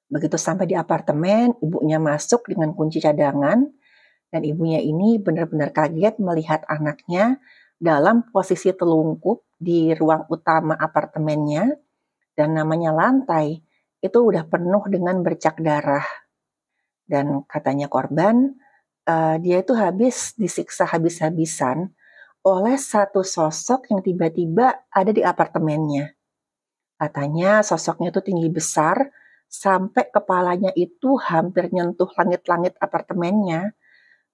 Begitu sampai di apartemen, ibunya masuk dengan kunci cadangan, dan ibunya ini benar-benar kaget melihat anaknya dalam posisi telungkup di ruang utama apartemennya, dan namanya lantai itu udah penuh dengan bercak darah. Dan katanya korban, dia itu habis disiksa habis-habisan oleh satu sosok yang tiba-tiba ada di apartemennya. Katanya sosoknya itu tinggi besar, sampai kepalanya itu hampir nyentuh langit-langit apartemennya.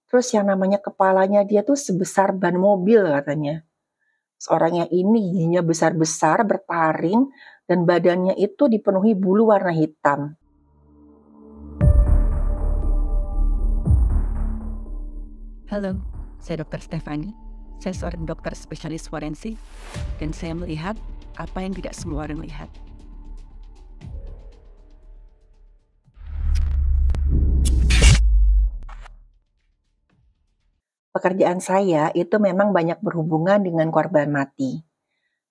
Terus yang namanya kepalanya dia tuh sebesar ban mobil katanya. Seorangnya ini giginya besar-besar, bertaring, dan badannya itu dipenuhi bulu warna hitam. Halo, saya Dr. Stefani. Saya seorang dokter spesialis forensik dan saya melihat apa yang tidak semua orang lihat. Pekerjaan saya itu memang banyak berhubungan dengan korban mati.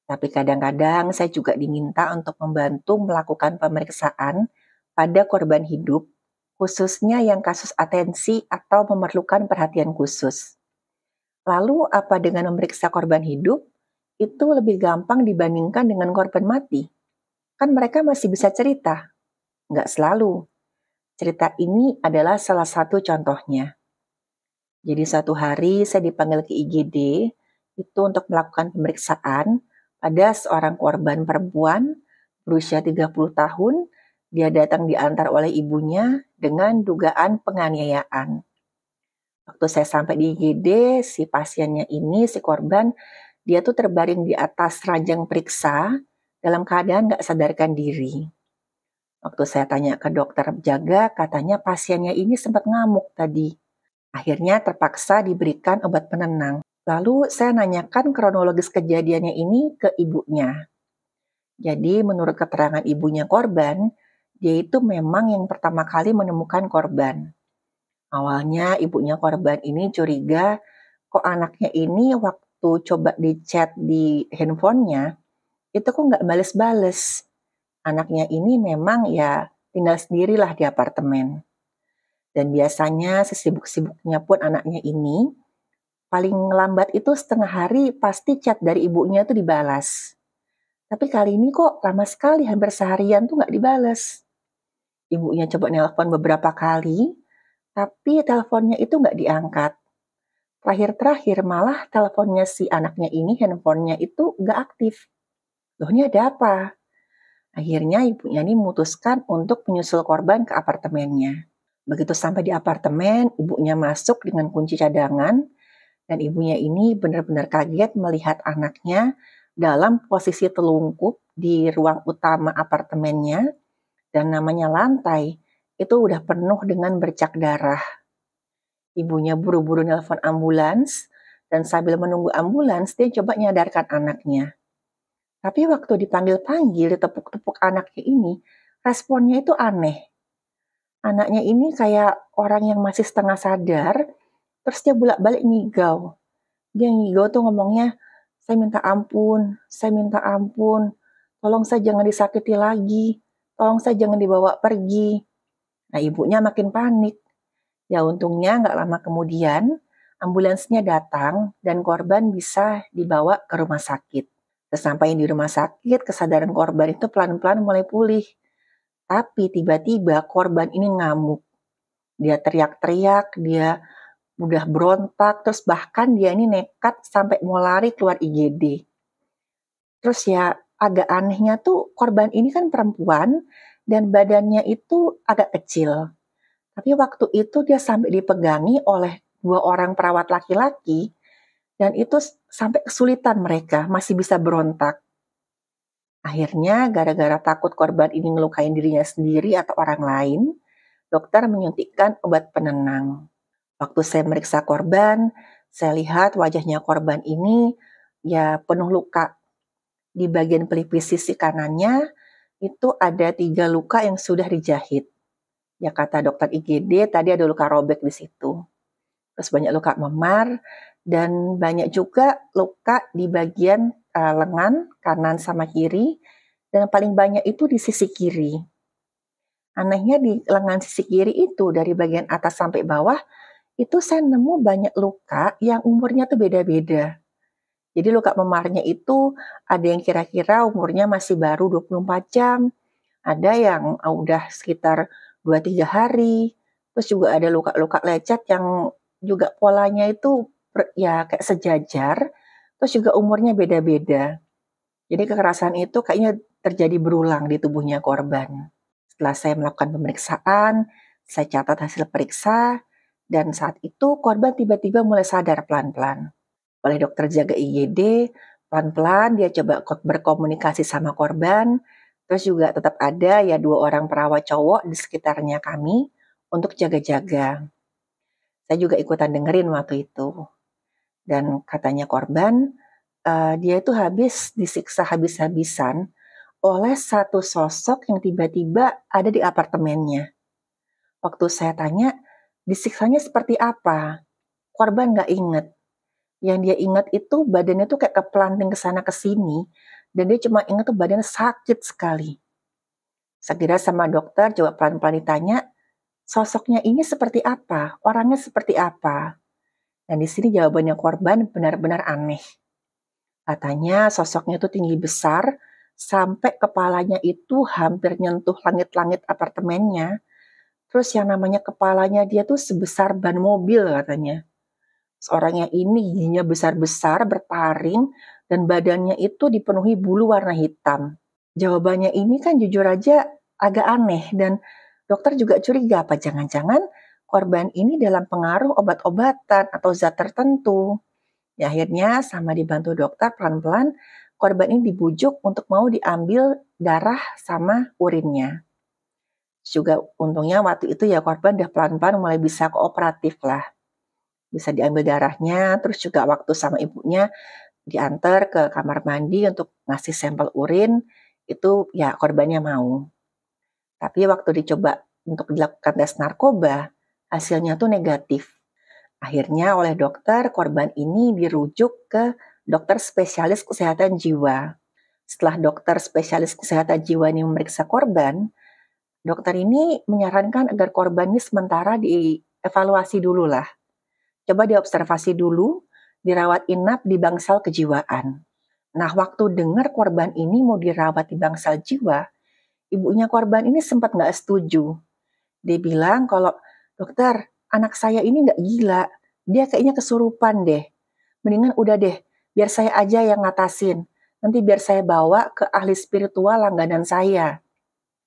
Tapi kadang-kadang saya juga diminta untuk membantu melakukan pemeriksaan pada korban hidup, khususnya yang kasus atensi atau memerlukan perhatian khusus. Lalu apa dengan memeriksa korban hidup itu lebih gampang dibandingkan dengan korban mati? Kan mereka masih bisa cerita. Nggak selalu. Cerita ini adalah salah satu contohnya. Jadi suatu hari saya dipanggil ke IGD itu untuk melakukan pemeriksaan pada seorang korban perempuan berusia 30 tahun. Dia datang diantar oleh ibunya dengan dugaan penganiayaan. Waktu saya sampai di IGD, si pasiennya ini, si korban, dia tuh terbaring di atas ranjang periksa dalam keadaan nggak sadarkan diri. Waktu saya tanya ke dokter jaga, katanya pasiennya ini sempat ngamuk tadi. Akhirnya terpaksa diberikan obat penenang. Lalu saya nanyakan kronologis kejadiannya ini ke ibunya. Jadi menurut keterangan ibunya korban, dia itu memang yang pertama kali menemukan korban. Awalnya ibunya korban ini curiga kok anaknya ini waktu coba di-chat di handphonenya, itu kok nggak bales-bales. Anaknya ini memang ya tinggal sendirilah di apartemen. Dan biasanya sesibuk-sibuknya pun anaknya ini, paling lambat itu setengah hari pasti chat dari ibunya itu dibalas. Tapi kali ini kok lama sekali, hampir seharian tuh nggak dibalas. Ibunya coba nelpon beberapa kali, tapi teleponnya itu nggak diangkat. Terakhir-terakhir malah teleponnya si anaknya ini, handphonenya itu nggak aktif. Loh, ini ada apa? Akhirnya ibunya ini memutuskan untuk menyusul korban ke apartemennya. Begitu sampai di apartemen, ibunya masuk dengan kunci cadangan, dan ibunya ini benar-benar kaget melihat anaknya dalam posisi telungkup di ruang utama apartemennya, dan namanya lantai itu udah penuh dengan bercak darah. Ibunya buru-buru nelpon ambulans, dan sambil menunggu ambulans, dia coba nyadarkan anaknya. Tapi waktu dipanggil-panggil, ditepuk-tepuk anaknya ini, responnya itu aneh. Anaknya ini kayak orang yang masih setengah sadar, terus dia bolak-balik ngigau. Dia ngigau tuh ngomongnya, saya minta ampun, tolong saya jangan disakiti lagi, tolong saya jangan dibawa pergi. Nah, ibunya makin panik. Ya untungnya nggak lama kemudian, ambulansnya datang dan korban bisa dibawa ke rumah sakit. Sesampainya di rumah sakit, kesadaran korban itu pelan-pelan mulai pulih. Tapi tiba-tiba korban ini ngamuk. Dia teriak-teriak, dia udah berontak, terus bahkan dia ini nekat sampai mau lari keluar IGD. Terus ya agak anehnya tuh korban ini kan perempuan dan badannya itu agak kecil. Tapi waktu itu dia sampai dipegangi oleh 2 orang perawat laki-laki dan itu sampai kesulitan mereka, masih bisa berontak. Akhirnya gara-gara takut korban ini ngelukain dirinya sendiri atau orang lain, dokter menyuntikkan obat penenang. Waktu saya meriksa korban, saya lihat wajahnya korban ini ya penuh luka. Di bagian pelipis sisi kanannya itu ada 3 luka yang sudah dijahit. Ya kata dokter IGD tadi ada luka robek di situ. Terus banyak luka memar dan banyak juga luka di bagian lengan kanan sama kiri, dan paling banyak itu di sisi kiri. Anehnya di lengan sisi kiri itu dari bagian atas sampai bawah, itu saya nemu banyak luka yang umurnya tuh beda-beda. Jadi luka memarnya itu ada yang kira-kira umurnya masih baru 24 jam, ada yang udah sekitar 2-3 hari, terus juga ada luka-luka lecet yang juga polanya itu ya kayak sejajar, terus juga umurnya beda-beda. Jadi kekerasan itu kayaknya terjadi berulang di tubuhnya korban. Setelah saya melakukan pemeriksaan, saya catat hasil periksa, dan saat itu korban tiba-tiba mulai sadar pelan-pelan. Oleh dokter jaga IGD, pelan-pelan dia coba berkomunikasi sama korban, terus juga tetap ada ya 2 orang perawat cowok di sekitarnya kami untuk jaga-jaga. Saya juga ikutan dengerin waktu itu. Dan katanya korban, dia itu habis disiksa habis-habisan oleh satu sosok yang tiba-tiba ada di apartemennya. Waktu saya tanya, disiksanya seperti apa? Korban nggak inget. Yang dia ingat itu badannya tuh kayak kepelanting ke sana ke sini, dan dia cuma ingat tuh badannya sakit sekali. Segera sama dokter coba pelan-pelan ditanya, sosoknya ini seperti apa? Orangnya seperti apa? Dan di sini jawabannya korban benar-benar aneh. Katanya sosoknya itu tinggi besar, sampai kepalanya itu hampir nyentuh langit-langit apartemennya. Terus yang namanya kepalanya dia tuh sebesar ban mobil katanya. Seorang yang ini giginya besar-besar, bertaring, dan badannya itu dipenuhi bulu warna hitam. Jawabannya ini kan jujur aja agak aneh, dan dokter juga curiga apa jangan-jangan korban ini dalam pengaruh obat-obatan atau zat tertentu. Ya, akhirnya sama dibantu dokter pelan-pelan, korban ini dibujuk untuk mau diambil darah sama urinnya. Juga untungnya waktu itu ya korban udah pelan-pelan mulai bisa kooperatif lah. Bisa diambil darahnya, terus juga waktu sama ibunya diantar ke kamar mandi untuk ngasih sampel urin, itu ya korbannya mau. Tapi waktu dicoba untuk dilakukan tes narkoba, hasilnya tuh negatif. Akhirnya oleh dokter, korban ini dirujuk ke dokter spesialis kesehatan jiwa. Setelah dokter spesialis kesehatan jiwa ini memeriksa korban, dokter ini menyarankan agar korban ini sementara dievaluasi dulu lah. Coba diobservasi dulu, dirawat inap di bangsal kejiwaan. Nah, waktu dengar korban ini mau dirawat di bangsal jiwa, ibunya korban ini sempat nggak setuju. Dia bilang kalau, dokter, anak saya ini nggak gila, dia kayaknya kesurupan deh. Mendingan udah deh, biar saya aja yang ngatasin. Nanti biar saya bawa ke ahli spiritual langganan saya.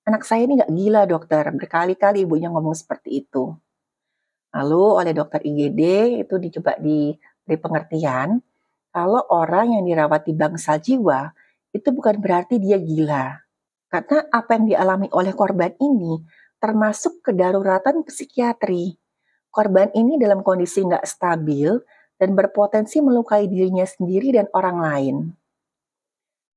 Anak saya ini nggak gila dokter, berkali-kali ibunya ngomong seperti itu. Lalu oleh dokter IGD itu dicoba diberi pengertian kalau orang yang dirawat di bangsal jiwa itu bukan berarti dia gila. Karena apa yang dialami oleh korban ini termasuk kedaruratan psikiatri. Korban ini dalam kondisi nggak stabil dan berpotensi melukai dirinya sendiri dan orang lain.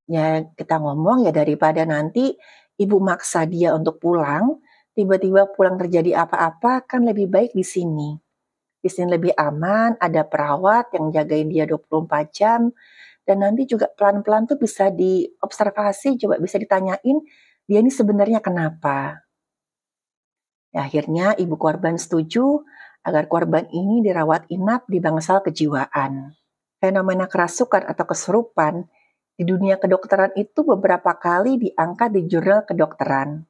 Ya kita ngomong ya daripada nanti ibu maksa dia untuk pulang, tiba-tiba pulang terjadi apa-apa kan lebih baik di sini. Di sini lebih aman, ada perawat yang jagain dia 24 jam, dan nanti juga pelan-pelan tuh bisa diobservasi, coba bisa ditanyain, dia ini sebenarnya kenapa. Ya, akhirnya ibu korban setuju agar korban ini dirawat inap di bangsal kejiwaan. Fenomena kerasukan atau kesurupan di dunia kedokteran itu beberapa kali diangkat di jurnal kedokteran.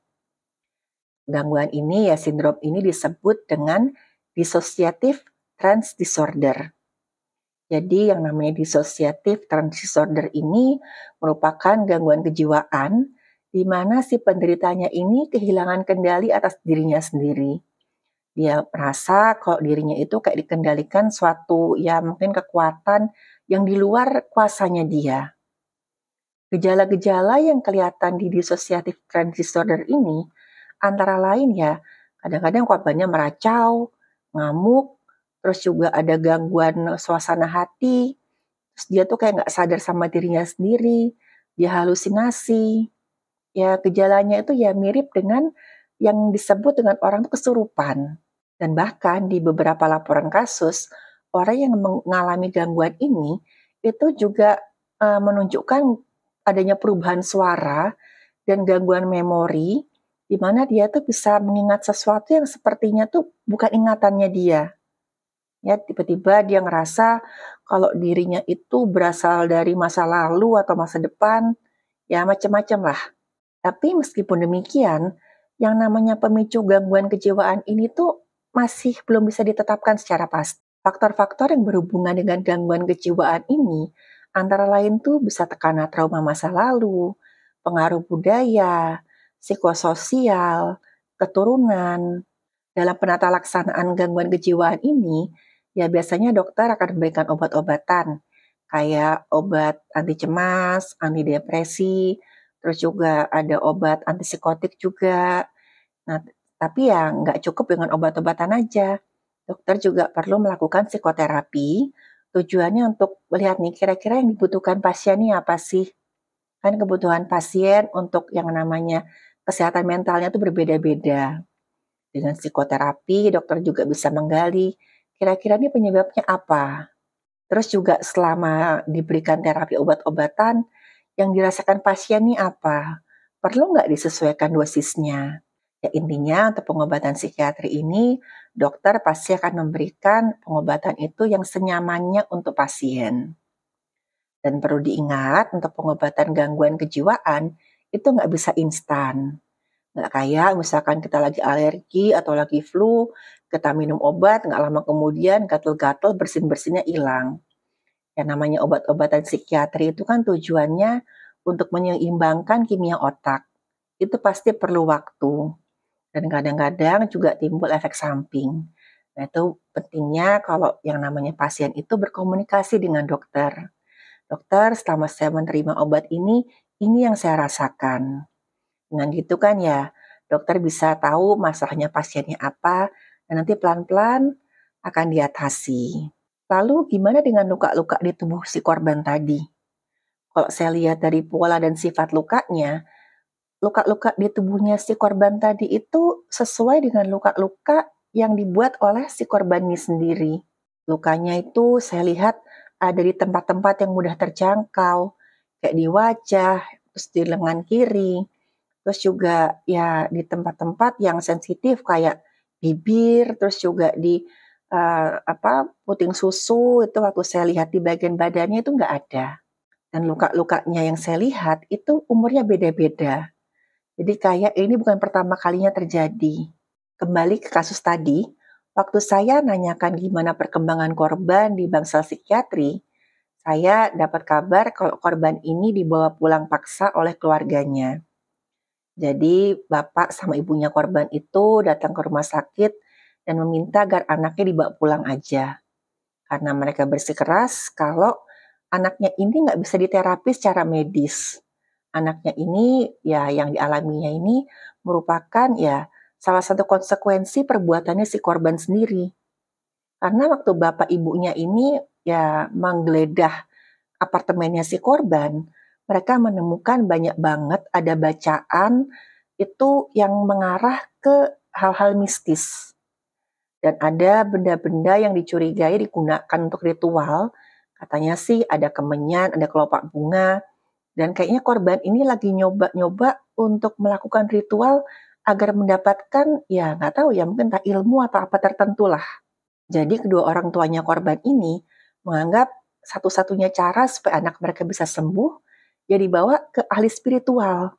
Gangguan ini ya sindrom ini disebut dengan dissociative trance disorder. Jadi yang namanya dissociative trance disorder ini merupakan gangguan kejiwaan di mana si penderitanya ini kehilangan kendali atas dirinya sendiri. Dia merasa kalau dirinya itu kayak dikendalikan suatu ya mungkin kekuatan yang di luar kuasanya dia. Gejala-gejala yang kelihatan di dissociative trance disorder ini antara lain ya kadang-kadang korbannya meracau, ngamuk, terus juga ada gangguan suasana hati, terus dia tuh kayak nggak sadar sama dirinya sendiri, dia halusinasi. Ya gejalanya itu ya mirip dengan yang disebut dengan orang tuh kesurupan. Dan bahkan di beberapa laporan kasus, orang yang mengalami gangguan ini itu juga menunjukkan adanya perubahan suara dan gangguan memori di mana dia tuh bisa mengingat sesuatu yang sepertinya tuh bukan ingatannya dia. Ya, tiba-tiba dia ngerasa kalau dirinya itu berasal dari masa lalu atau masa depan, ya macam-macam lah. Tapi meskipun demikian, yang namanya pemicu gangguan kejiwaan ini tuh masih belum bisa ditetapkan secara pasti. Faktor-faktor yang berhubungan dengan gangguan kejiwaan ini antara lain tuh bisa tekanan trauma masa lalu, pengaruh budaya, psikososial, keturunan. Dalam penata laksanaan gangguan kejiwaan ini, ya biasanya dokter akan memberikan obat-obatan kayak obat anti cemas, anti depresi, terus juga ada obat antipsikotik juga. Nah, tapi ya nggak cukup dengan obat-obatan aja. Dokter juga perlu melakukan psikoterapi. Tujuannya untuk melihat nih kira-kira yang dibutuhkan pasien ini apa sih? Kan kebutuhan pasien untuk yang namanya kesehatan mentalnya itu berbeda-beda. Dengan psikoterapi, dokter juga bisa menggali kira-kira ini penyebabnya apa. Terus juga selama diberikan terapi obat-obatan, yang dirasakan pasien ini apa? Perlu nggak disesuaikan dosisnya? Ya intinya untuk pengobatan psikiatri ini, dokter pasti akan memberikan pengobatan itu yang senyamannya untuk pasien. Dan perlu diingat untuk pengobatan gangguan kejiwaan, itu nggak bisa instan. Nggak kayak misalkan kita lagi alergi atau lagi flu, kita minum obat, nggak lama kemudian gatal-gatal bersin-bersinnya hilang. Yang namanya obat-obatan psikiatri itu kan tujuannya untuk menyeimbangkan kimia otak. Itu pasti perlu waktu. Dan kadang-kadang juga timbul efek samping. Nah itu pentingnya kalau yang namanya pasien itu berkomunikasi dengan dokter. Dokter, selama saya menerima obat ini yang saya rasakan. Dengan gitu kan ya, dokter bisa tahu masalahnya pasiennya apa, dan nanti pelan-pelan akan diatasi. Lalu gimana dengan luka-luka di tubuh si korban tadi? Kalau saya lihat dari pola dan sifat lukanya, luka-luka di tubuhnya si korban tadi itu sesuai dengan luka-luka yang dibuat oleh si korban ini sendiri. Lukanya itu saya lihat ada di tempat-tempat yang mudah terjangkau, kayak di wajah, terus di lengan kiri, terus juga ya di tempat-tempat yang sensitif kayak bibir, terus juga di puting susu itu waktu saya lihat di bagian badannya itu nggak ada. Dan luka-lukanya yang saya lihat itu umurnya beda-beda. Jadi kayak ini bukan pertama kalinya terjadi. Kembali ke kasus tadi, waktu saya nanyakan gimana perkembangan korban di bangsal psikiatri, saya dapat kabar kalau korban ini dibawa pulang paksa oleh keluarganya. Jadi bapak sama ibunya korban itu datang ke rumah sakit dan meminta agar anaknya dibawa pulang aja. Karena mereka bersikeras kalau anaknya ini nggak bisa diterapi secara medis. Anaknya ini ya yang dialaminya ini merupakan ya salah satu konsekuensi perbuatannya si korban sendiri. Karena waktu bapak ibunya ini ya menggeledah apartemennya si korban, mereka menemukan banyak banget ada bacaan itu yang mengarah ke hal-hal mistis. Dan ada benda-benda yang dicurigai digunakan untuk ritual. Katanya sih ada kemenyan, ada kelopak bunga. Dan kayaknya korban ini lagi nyoba-nyoba untuk melakukan ritual agar mendapatkan, ya nggak tahu ya, mungkin entah ilmu atau apa tertentu lah. Jadi kedua orang tuanya korban ini menganggap satu-satunya cara supaya anak mereka bisa sembuh, ya dibawa ke ahli spiritual.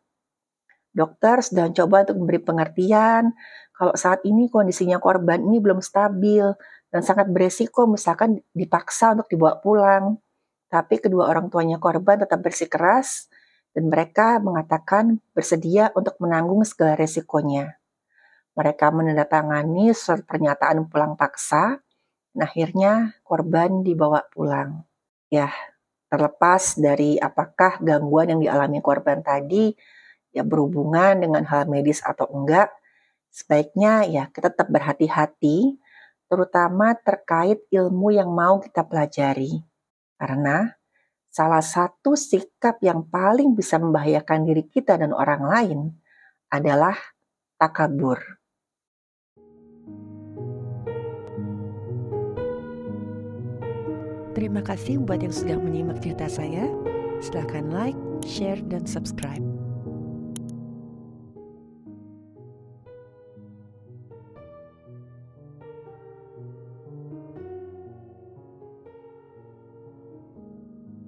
Dokter sedang coba untuk memberi pengertian kalau saat ini kondisinya korban ini belum stabil dan sangat beresiko misalkan dipaksa untuk dibawa pulang. Tapi kedua orang tuanya korban tetap bersikeras dan mereka mengatakan bersedia untuk menanggung segala resikonya. Mereka menandatangani surat pernyataan pulang paksa dan akhirnya korban dibawa pulang. Ya, terlepas dari apakah gangguan yang dialami korban tadi ya berhubungan dengan hal medis atau enggak, sebaiknya ya kita tetap berhati-hati, terutama terkait ilmu yang mau kita pelajari. Karena salah satu sikap yang paling bisa membahayakan diri kita dan orang lain adalah takabur. Terima kasih buat yang sudah menyimak cerita saya. Silahkan like, share, dan subscribe.